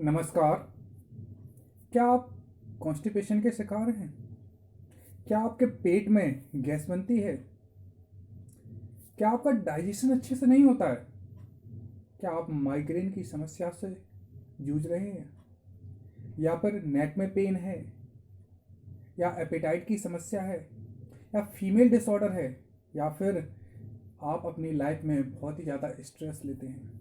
नमस्कार। क्या आप कॉन्स्टिपेशन के शिकार हैं? क्या आपके पेट में गैस बनती है? क्या आपका डाइजेशन अच्छे से नहीं होता है? क्या आप माइग्रेन की समस्या से जूझ रहे हैं, या फिर नेक में पेन है, या एपेटाइट की समस्या है, या फीमेल डिसऑर्डर है, या फिर आप अपनी लाइफ में बहुत ही ज़्यादा स्ट्रेस लेते हैं?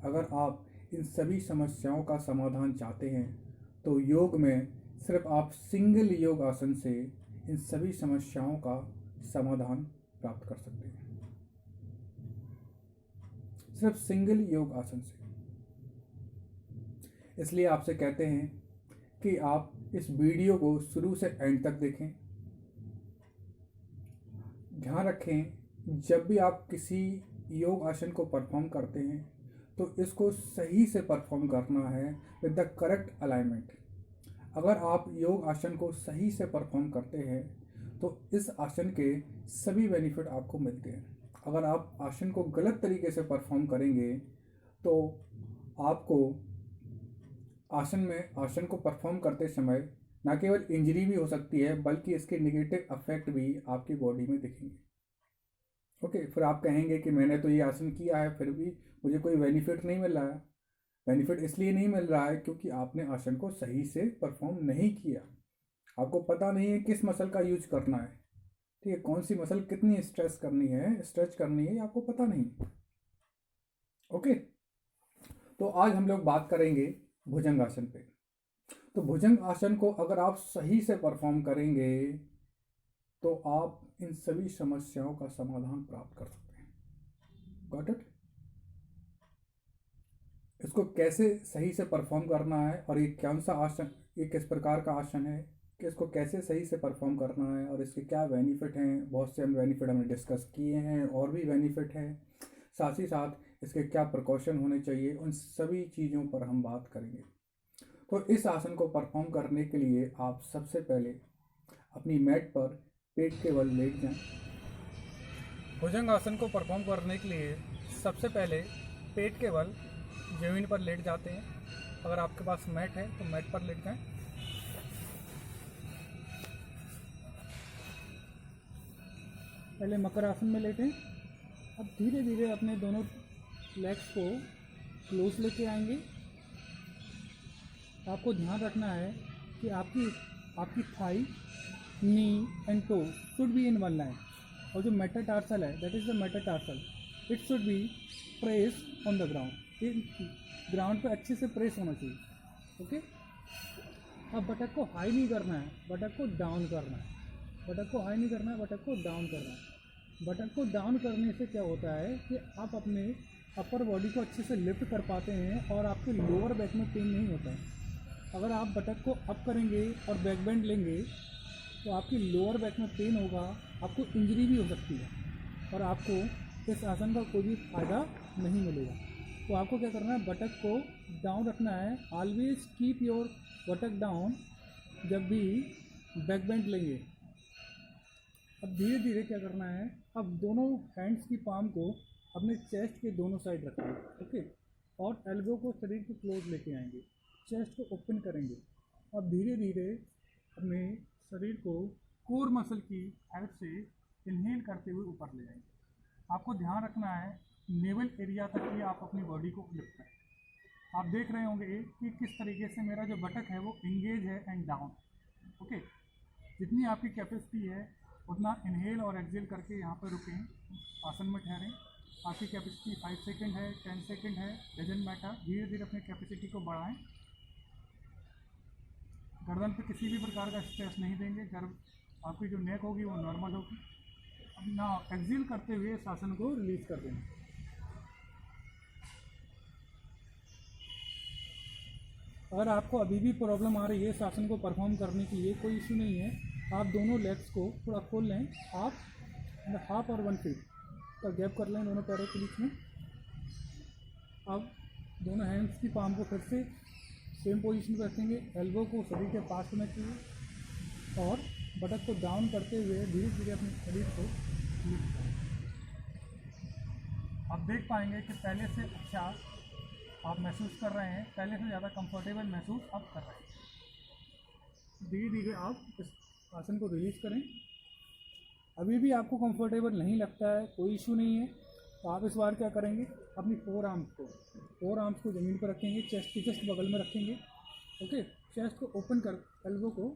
अगर आप इन सभी समस्याओं का समाधान चाहते हैं तो योग में सिर्फ आप सिंगल योग आसन से इन सभी समस्याओं का समाधान प्राप्त कर सकते हैं। सिर्फ सिंगल योग आसन से। इसलिए आपसे कहते हैं कि आप इस वीडियो को शुरू से एंड तक देखें। ध्यान रखें, जब भी आप किसी योग आसन को परफॉर्म करते हैं तो इसको सही से परफॉर्म करना है विद द करेक्ट अलाइनमेंट। अगर आप योग आसन को सही से परफॉर्म करते हैं तो इस आसन के सभी बेनिफिट आपको मिलते हैं। अगर आप आसन को गलत तरीके से परफॉर्म करेंगे तो आपको आसन को परफॉर्म करते समय न केवल इंजरी भी हो सकती है, बल्कि इसके नेगेटिव अफेक्ट भी आपकी बॉडी में दिखेंगे। ओके, फिर आप कहेंगे कि मैंने तो ये आसन किया है फिर भी मुझे कोई बेनिफिट नहीं मिल रहा है। बेनिफिट इसलिए नहीं मिल रहा है क्योंकि आपने आसन को सही से परफॉर्म नहीं किया। आपको पता नहीं है किस मसल का यूज करना है, ठीक है, कौन सी मसल कितनी स्ट्रेच करनी है, ये आपको पता नहीं। ओके, तो आज हम लोग बात करेंगे भुजंग आसन पे। तो भुजंग आसन को अगर आप सही से परफॉर्म करेंगे तो आप इन सभी समस्याओं का समाधान प्राप्त कर सकते हैं। Got it? इसको कैसे सही से परफॉर्म करना है और ये कौन सा आसन, ये किस प्रकार का आसन है, कि इसको कैसे सही से परफॉर्म करना है और इसके क्या बेनिफिट हैं। बहुत से हम बेनिफिट हमने डिस्कस किए हैं, और भी बेनिफिट हैं। साथ ही साथ इसके क्या प्रिकॉशन होने चाहिए, उन सभी चीज़ों पर हम बात करेंगे। तो इस आसन को परफॉर्म करने के लिए आप सबसे पहले अपनी मैट पर पेट के बल लेट जाएं। भुजंग आसन को परफॉर्म करने के लिए सबसे पहले पेट के बल जमीन पर लेट जाते हैं। अगर आपके पास मैट है तो मैट पर लेट जाएं। पहले मकर आसन में लेटें। अब धीरे धीरे अपने दोनों लेग्स को क्लोज लेके आएंगे। आपको ध्यान रखना है कि आपकी thigh, knee and toe should be in one line, और जो मेटाटार्सल है, that is the metatarsal, it should be press on the ground. Ground पे अच्छे से प्रेस होना चाहिए। ओके, अब बटक को हाई नहीं करना है, बटक को डाउन करना है। बटक को हाई नहीं करना है, बटक को डाउन करना है। बटक को डाउन करने से क्या होता है कि आप अपने अपर बॉडी को अच्छे से लिफ्ट कर पाते हैं और आपके लोअर बैक में पेन नहीं होता है। अगर आप बटक को अप करेंगे और बैक बेंड लेंगे तो आपकी लोअर बैक में पेन होगा, आपको इंजरी भी हो सकती है और आपको इस आसन का कोई भी फ़ायदा नहीं मिलेगा। तो आपको क्या करना है, बटक को डाउन रखना है। ऑलवेज कीप योर बटक डाउन जब भी बैक बेंड लेंगे। अब धीरे धीरे क्या करना है, अब दोनों हैंड्स की पाम को अपने चेस्ट के दोनों साइड रखेंगे। ओके, और एल्बो को शरीर के क्लोज लेके आएंगे, चेस्ट को ओपन करेंगे। अब धीरे धीरे अपने शरीर को कोर मसल की हेल्प से इनहेल करते हुए ऊपर ले जाएंगे। आपको ध्यान रखना है नेवल एरिया तक ही आप अपनी बॉडी को लिफ्ट करें। आप देख रहे होंगे कि किस तरीके से मेरा जो बटक है वो इंगेज है एंड डाउन। ओके, जितनी आपकी कैपेसिटी है उतना इनहेल और एक्सेल करके यहाँ पर रुकें, आसन में ठहरें। आपकी कैपेसिटी 5 सेकंड है, 10 सेकंड है, डजंट मैटर। धीरे धीरे अपनी कैपेसिटी को बढ़ाएं। गर्दन पे किसी भी प्रकार का स्ट्रेस नहीं देंगे। आपकी जो नेक होगी वो नॉर्मल होगी। अब ना एक्सेल करते हुए इस आसन को रिलीज कर देंगे। अगर आपको अभी भी प्रॉब्लम आ रही है इस आसन को परफॉर्म करने के लिए, कोई इशू नहीं है। आप दोनों लेग्स को थोड़ा खोल लें, हाफ और 1 फीट का गैप कर लें दोनों पैरों के बीच में। अब दोनों हैंड्स की पाम को फिर से सेम पोजीशन पर रखेंगे। एल्बो को शरीर के पास होना चाहिए और बटक को डाउन करते हुए धीरे धीरे अपने शरीर को लिफ्ट करें। आप देख पाएंगे कि पहले से अच्छा आप महसूस कर रहे हैं, पहले से ज़्यादा कंफर्टेबल महसूस आप कर रहे हैं। धीरे धीरे आप इस आसन को रिलीज़ करें। अभी भी आपको कंफर्टेबल नहीं लगता है, कोई इशू नहीं है, तो आप इस बार क्या करेंगे, अपनी फोर आर्म्स को ज़मीन पर रखेंगे, चेस्ट के जस्ट बगल में रखेंगे। ओके, चेस्ट को ओपन कर, एल्बो को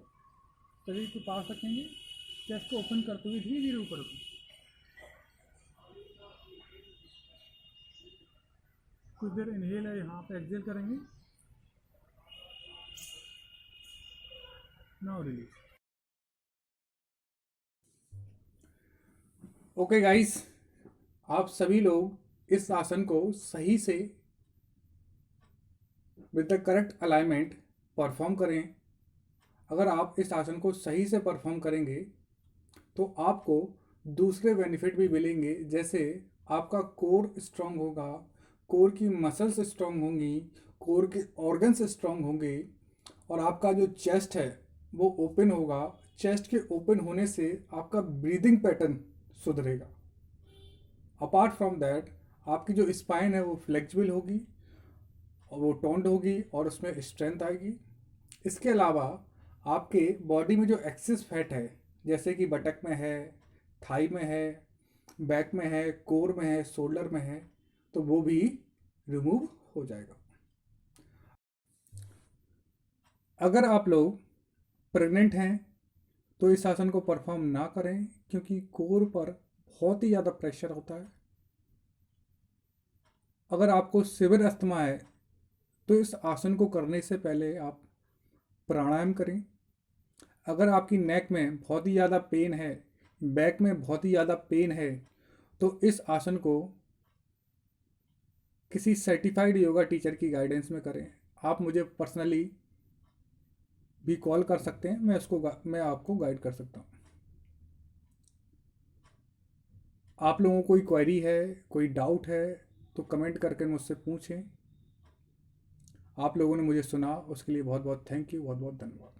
शरीर के पास रखेंगे, चेस्ट को ओपन करते हुए धीरे धीरे ऊपर रखें। कुछ देर इनहेल है, यहाँ पे एक्सेल करेंगे। Now release. ओके गाइस, आप सभी लोग इस आसन को सही से with the correct alignment perform करें। अगर आप इस आसन को सही से परफॉर्म करेंगे तो आपको दूसरे बेनिफिट भी मिलेंगे, जैसे आपका कोर स्ट्रांग होगा, कोर की मसल्स स्ट्रांग होंगी, कोर के ऑर्गन्स स्ट्रांग होंगे, और आपका जो चेस्ट है वो ओपन होगा। चेस्ट के ओपन होने से आपका ब्रीदिंग पैटर्न सुधरेगा। अपार्ट फ्रॉम दैट, आपकी जो स्पाइन है वो फ्लेक्सिबल होगी और वो टोन्ड होगी और उसमें स्ट्रेंथ आएगी। इसके अलावा आपके बॉडी में जो एक्सेस फैट है, जैसे कि बटक में है, थाई में है, बैक में है, कोर में है, शोल्डर में है, तो वो भी रिमूव हो जाएगा। अगर आप लोग प्रेग्नेंट हैं तो इस आसन को परफॉर्म ना करें, क्योंकि कोर पर बहुत ही ज़्यादा प्रेशर होता है। अगर आपको सिवियर अस्थमा है तो इस आसन को करने से पहले आप प्राणायाम करें। अगर आपकी नेक में बहुत ही ज़्यादा पेन है, बैक में बहुत ही ज़्यादा पेन है, तो इस आसन को किसी सर्टिफाइड योगा टीचर की गाइडेंस में करें। आप मुझे पर्सनली भी कॉल कर सकते हैं, मैं आपको गाइड कर सकता हूँ। आप लोगों को कोई क्वेरी है, कोई डाउट है, तो कमेंट करके मुझसे पूछें। आप लोगों ने मुझे सुना, उसके लिए बहुत बहुत थैंक यू, बहुत बहुत धन्यवाद।